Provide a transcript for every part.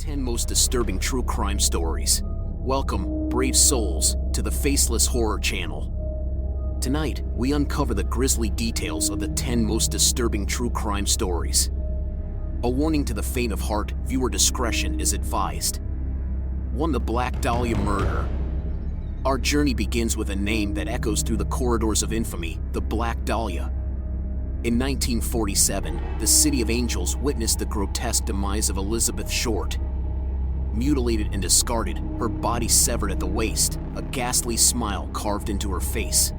10 most disturbing true crime stories. Welcome, brave souls, to the Faceless Horror Channel. Tonight, we uncover the grisly details of the 10 most disturbing true crime stories. A warning to the faint of heart, viewer discretion is advised. 1. The Black Dahlia Murder. Our journey begins with a name that echoes through the corridors of infamy, the Black Dahlia. In 1947, the City of Angels witnessed the grotesque demise of Elizabeth Short. Mutilated and discarded, her body severed at the waist, a ghastly smile carved into her face.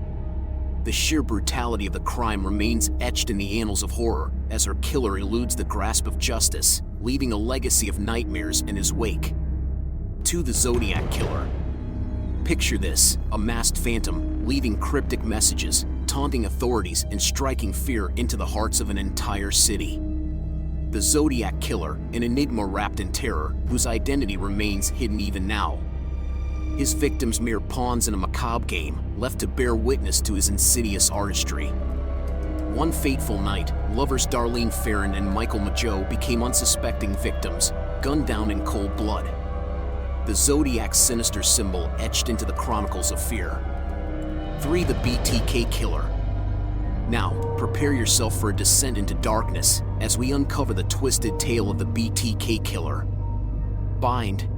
The sheer brutality of the crime remains etched in the annals of horror as her killer eludes the grasp of justice, leaving a legacy of nightmares in his wake. 2. The Zodiac Killer. Picture this, a masked phantom, leaving cryptic messages, taunting authorities and striking fear into the hearts of an entire city. The Zodiac Killer, an enigma wrapped in terror, whose identity remains hidden even now. His victims mere pawns in a macabre game, left to bear witness to his insidious artistry. One fateful night, lovers Darlene Ferrin and Michael Mageau became unsuspecting victims, gunned down in cold blood. The Zodiac's sinister symbol etched into the chronicles of fear. 3. The BTK Killer. Now, prepare yourself for a descent into darkness as we uncover the twisted tale of the BTK Killer. Bind,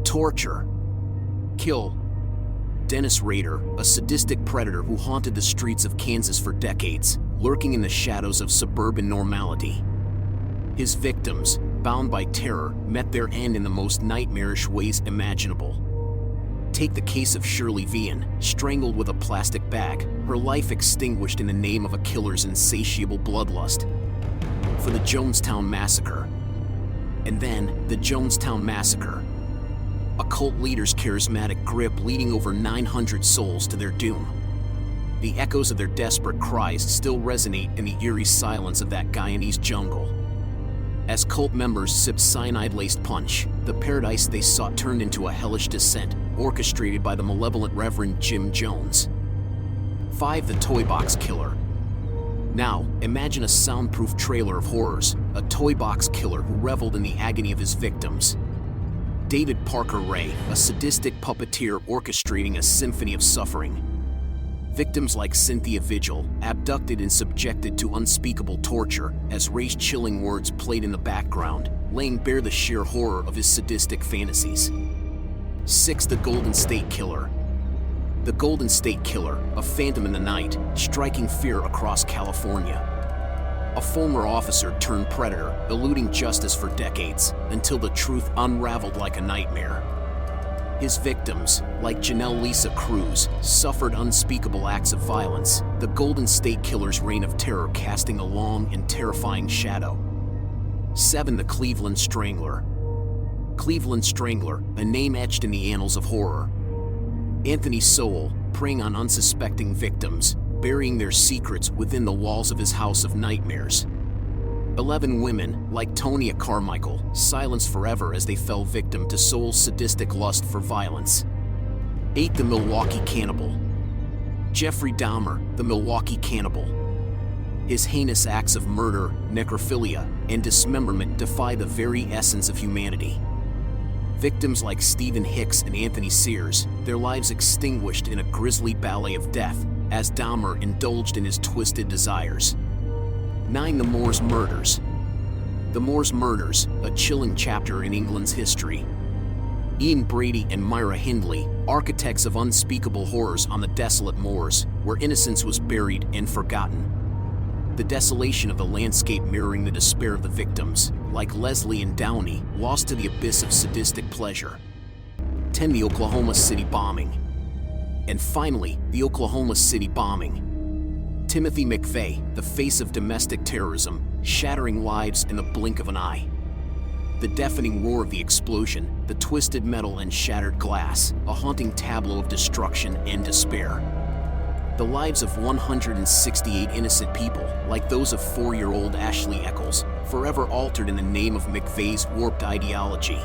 torture, kill. Dennis Rader, a sadistic predator who haunted the streets of Kansas for decades, lurking in the shadows of suburban normality. His victims, bound by terror, met their end in the most nightmarish ways imaginable. Take the case of Shirley Vian, strangled with a plastic bag, her life extinguished in the name of a killer's insatiable bloodlust. For the Jonestown Massacre. And then, the Jonestown Massacre. A cult leader's charismatic grip leading over 900 souls to their doom. The echoes of their desperate cries still resonate in the eerie silence of that Guyanese jungle. As cult members sipped cyanide-laced punch, the paradise they sought turned into a hellish descent, orchestrated by the malevolent Reverend Jim Jones. 5. The Toy Box Killer. Now, imagine a soundproof trailer of horrors, a toy box killer who reveled in the agony of his victims. David Parker Ray, a sadistic puppeteer orchestrating a symphony of suffering. Victims like Cynthia Vigil, abducted and subjected to unspeakable torture as race-chilling words played in the background, laying bare the sheer horror of his sadistic fantasies. 6. The Golden State Killer. The Golden State Killer, a phantom in the night, striking fear across California. A former officer turned predator, eluding justice for decades, until the truth unraveled like a nightmare. His victims, like Janelle Lisa Cruz, suffered unspeakable acts of violence, the Golden State Killer's reign of terror casting a long and terrifying shadow. 7. The Cleveland Strangler. Cleveland Strangler, a name etched in the annals of horror. Anthony Sowell, preying on unsuspecting victims, burying their secrets within the walls of his house of nightmares. 11 women, like Tonya Carmichael, silenced forever as they fell victim to Sowell's sadistic lust for violence. 8. The Milwaukee Cannibal. Jeffrey Dahmer, the Milwaukee Cannibal. His heinous acts of murder, necrophilia, and dismemberment defy the very essence of humanity. Victims like Stephen Hicks and Anthony Sears, their lives extinguished in a grisly ballet of death, as Dahmer indulged in his twisted desires. 9. The Moors Murders. The Moors Murders, a chilling chapter in England's history. Ian Brady and Myra Hindley, architects of unspeakable horrors on the desolate moors, where innocence was buried and forgotten. The desolation of the landscape mirroring the despair of the victims, like Leslie and Downey, lost to the abyss of sadistic pleasure. 10. The Oklahoma City Bombing. And finally, the Oklahoma City Bombing. Timothy McVeigh, the face of domestic terrorism, shattering lives in the blink of an eye. The deafening roar of the explosion, the twisted metal and shattered glass, a haunting tableau of destruction and despair. The lives of 168 innocent people, like those of 4-year-old Ashley Eccles, forever altered in the name of McVeigh's warped ideology.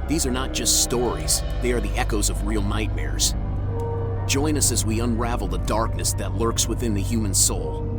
These are not just stories, they are the echoes of real nightmares. Join us as we unravel the darkness that lurks within the human soul.